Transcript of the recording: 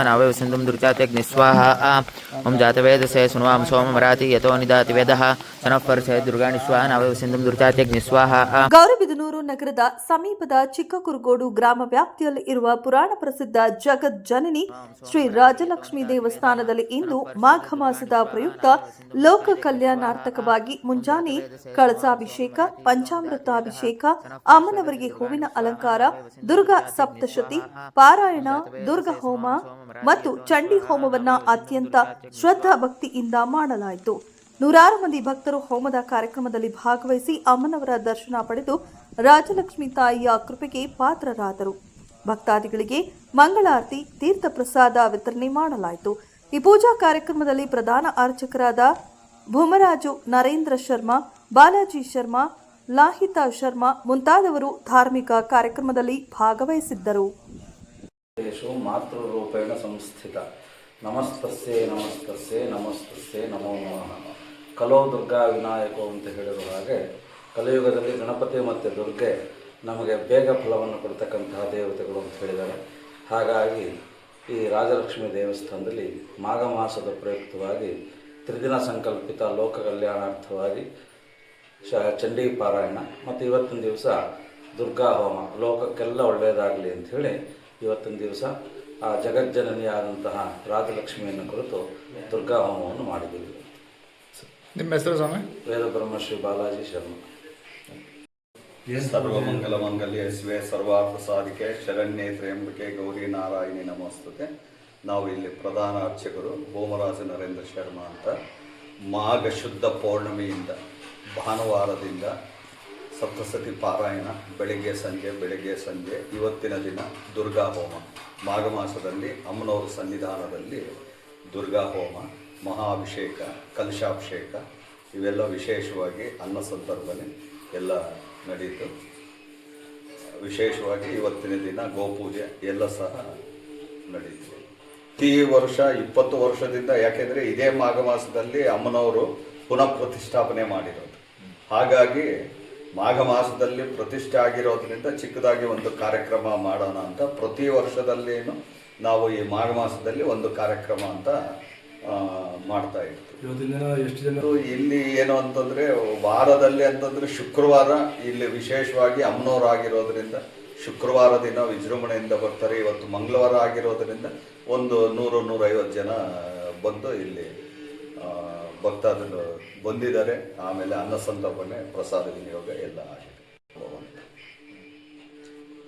नावय सिन्धुं दुर्चात्यग्नि स्वाहा ओम जातवेदसे सुनुवां सोममराति यतो निदाति वेदः सनः पर्षे दुर्गाणि स्वाहा नावय सिन्धुं दुर्चात्यग्नि स्वाहा. ಗೌರಬಿದನೂರು ನಗರದ ಸಮೀಪದ ಚಿಕ್ಕಕುರುಗೋಡು ಗ್ರಾಮ ವ್ಯಾಪ್ತಿಯಲ್ಲಿ ಇರುವ ಪುರಾಣ ಪ್ರಸಿದ್ಧ ಜಗತ್ ಜನನಿ ಶ್ರೀ ರಾಜಲಕ್ಷ್ಮಿ ದೇವಸ್ಥಾನದಲ್ಲಿ ಇಂದು ಮಾಘ ಮಾಸದ ಪ್ರಯುಕ್ತ ಲೋಕ ಕಲ್ಯಾಣಾರ್ಥಕವಾಗಿ ಮುಂಜಾನೆ ಕಳಸಾಭಿಷೇಕ, ಪಂಚಾಮೃತಾಭಿಷೇಕ, ಅಮ್ಮನವರಿಗೆ ಹೂವಿನ ಅಲಂಕಾರ, ದುರ್ಗಾ ಸಪ್ತಶತಿ ಪಾರಾಯಣ, ದುರ್ಗಾ ಹೋಮ ಮತ್ತು ಚಂಡಿ ಹೋಮವನ್ನ ಅತ್ಯಂತ ಶ್ರದ್ಧಾ ಭಕ್ತಿಯಿಂದ ಮಾಡಲಾಯಿತು. ನೂರಾರು ಮಂದಿ ಭಕ್ತರು ಹೋಮದ ಕಾರ್ಯಕ್ರಮದಲ್ಲಿ ಭಾಗವಹಿಸಿ ಅಮ್ಮನವರ ದರ್ಶನ ಪಡೆದು ರಾಜಲಕ್ಷ್ಮಿ ತಾಯಿಯ ಕೃಪೆಗೆ ಪಾತ್ರರಾದರು. ಭಕ್ತಾದಿಗಳಿಗೆ ಮಂಗಳಾರತಿ, ತೀರ್ಥ ಪ್ರಸಾದ ವಿತರಣೆ ಮಾಡಲಾಯಿತು. ಈ ಪೂಜಾ ಕಾರ್ಯಕ್ರಮದಲ್ಲಿ ಪ್ರಧಾನ ಅರ್ಚಕರಾದ ಭೂಮರಾಜು, ನರೇಂದ್ರ ಶರ್ಮಾ, ಬಾಲಾಜಿ ಶರ್ಮಾ, ಲಾಹಿತಾ ಶರ್ಮಾ ಮುಂತಾದವರು ಧಾರ್ಮಿಕ ಕಾರ್ಯಕ್ರಮದಲ್ಲಿ ಭಾಗವಹಿಸಿದ್ದರು. ಮಾತೃರೂಪೇಣ ಸಂಸ್ಥಿತ ನಮಸ್ತಸ್ಯೆ ನಮಸ್ತಸ್ಯೆ ನಮಸ್ತಸ್ಯೆ ನಮೋ ನಮಃ. ಕಲೋ ದುರ್ಗಾ ವಿನಾಯಕೋ ಅಂತ ಹೇಳಿರುವ ಹಾಗೆ ಕಲಿಯುಗದಲ್ಲಿ ಗಣಪತಿ ಮತ್ತು ದುರ್ಗೆ ನಮಗೆ ಬೇಗ ಫಲವನ್ನು ಕೊಡ್ತಕ್ಕಂತಹ ದೇವತೆಗಳು ಅಂತ ಹೇಳಿದ್ದಾರೆ. ಹಾಗಾಗಿ ಈ ರಾಜಲಕ್ಷ್ಮಿ ದೇವಸ್ಥಾನದಲ್ಲಿ ಮಾಘ ಮಾಸದ ಪ್ರಯುಕ್ತವಾಗಿ ತ್ರಿದಿನ ಸಂಕಲ್ಪಿತ ಲೋಕ ಕಲ್ಯಾಣಾರ್ಥವಾಗಿ ಚಂಡೀ ಪಾರಾಯಣ ಮತ್ತು ಇವತ್ತಿನ ದಿವಸ ದುರ್ಗಾ ಹೋಮ, ಲೋಕಕ್ಕೆಲ್ಲ ಒಳ್ಳೆಯದಾಗಲಿ ಅಂಥೇಳಿ ಇವತ್ತಿನ ದಿವಸ ಆ ಜಗಜ್ಜನನಿಯಾದಂತಹ ರಾಜಲಕ್ಷ್ಮಿಯನ್ನು ಕುರಿತು ದುರ್ಗಾ ಹೋಮವನ್ನು ಮಾಡಿದ್ದೀವಿ. ನಿಮ್ಮ ಹೆಸರು ಸ್ವಾಮಿ? ವೇದ ಬ್ರಹ್ಮಶ್ರೀ ಬಾಲಾಜಿ ಶರ್ಮಾ. ಸರ್ವಮಂಗಲ ಮಂಗಲ್ಯ ಶಿವೆ ಸರ್ವಾರ್ಥ ಸಾಧಿಕೆ ಶರಣ್ಯೇ ತ್ರ್ಯಂಬಕೆ ಗೌರಿ ನಾರಾಯಣಿ ನಮಸ್ತುತೆ. ನಾವು ಇಲ್ಲಿ ಪ್ರಧಾನ ಅರ್ಚಕರು ಭೂಮರಾಜ ನರೇಂದ್ರ ಶರ್ಮಾ ಅಂತ. ಮಾಘ ಶುದ್ಧ ಪೌರ್ಣಮಿಯಿಂದ ಭಾನುವಾರದಿಂದ ಸಪ್ತಸತಿ ಪಾರಾಯಣ ಬೆಳಗ್ಗೆ ಸಂಜೆ ಇವತ್ತಿನ ದಿನ ದುರ್ಗಾ ಹೋಮ, ಮಾಘ ಮಾಸದಲ್ಲಿ ಅಮ್ಮನವರ ಸನ್ನಿಧಾನದಲ್ಲಿ ದುರ್ಗಾ ಹೋಮ, ಮಹಾಭಿಷೇಕ, ಕಲಶಾಭಿಷೇಕ ಇವೆಲ್ಲ ವಿಶೇಷವಾಗಿ ಅನ್ನ ಸಂದರ್ಭನೆ ಎಲ್ಲ ನಡೆಯಿತು. ವಿಶೇಷವಾಗಿ ಇವತ್ತಿನ ದಿನ ಗೋಪೂಜೆ ಎಲ್ಲ ಸಹ ನಡೆಯಿತು. ಪ್ರತಿ ವರ್ಷ 20 ವರ್ಷದಿಂದ, ಯಾಕೆಂದರೆ ಇದೇ ಮಾಘ ಮಾಸದಲ್ಲಿ ಅಮ್ಮನವರು ಪುನಃ ಪ್ರತಿಷ್ಠಾಪನೆ ಮಾಡಿರೋದು. ಹಾಗಾಗಿ ಮಾಘ ಮಾಸದಲ್ಲಿ ಪ್ರತಿಷ್ಠೆ ಆಗಿರೋದ್ರಿಂದ ಚಿಕ್ಕದಾಗಿ ಒಂದು ಕಾರ್ಯಕ್ರಮ ಮಾಡೋಣ ಅಂತ ಪ್ರತಿ ವರ್ಷದಲ್ಲೇನು ನಾವು ಈ ಮಾಘ ಮಾಸದಲ್ಲಿ ಒಂದು ಕಾರ್ಯಕ್ರಮ ಅಂತ ಮಾಡ್ತಾ ಇರ್ತೀವಿ. ಇಲ್ಲಿ ಏನು ಅಂತಂದರೆ ವಾರದಲ್ಲಿ ಅಂತಂದರೆ ಶುಕ್ರವಾರ ಇಲ್ಲಿ ವಿಶೇಷವಾಗಿ ಅಮ್ಮನವರಾಗಿರೋದ್ರಿಂದ ಶುಕ್ರವಾರ ದಿನ ವಿಜೃಂಭಣೆಯಿಂದ ಬರ್ತಾರೆ. ಇವತ್ತು ಮಂಗಳವಾರ ಆಗಿರೋದ್ರಿಂದ ಒಂದು 100-150 ಜನ ಬಂದು ಇಲ್ಲಿ ಭಕ್ತಾದಿಗಳು ಬಂದಿದ್ದಾರೆ. ಆಮೇಲೆ ಅನ್ನ ಸಂತರ್ಪಣೆ, ಪ್ರಸಾದ ವಿನಿಯೋಗ ಎಲ್ಲ ಆಗಿದೆ.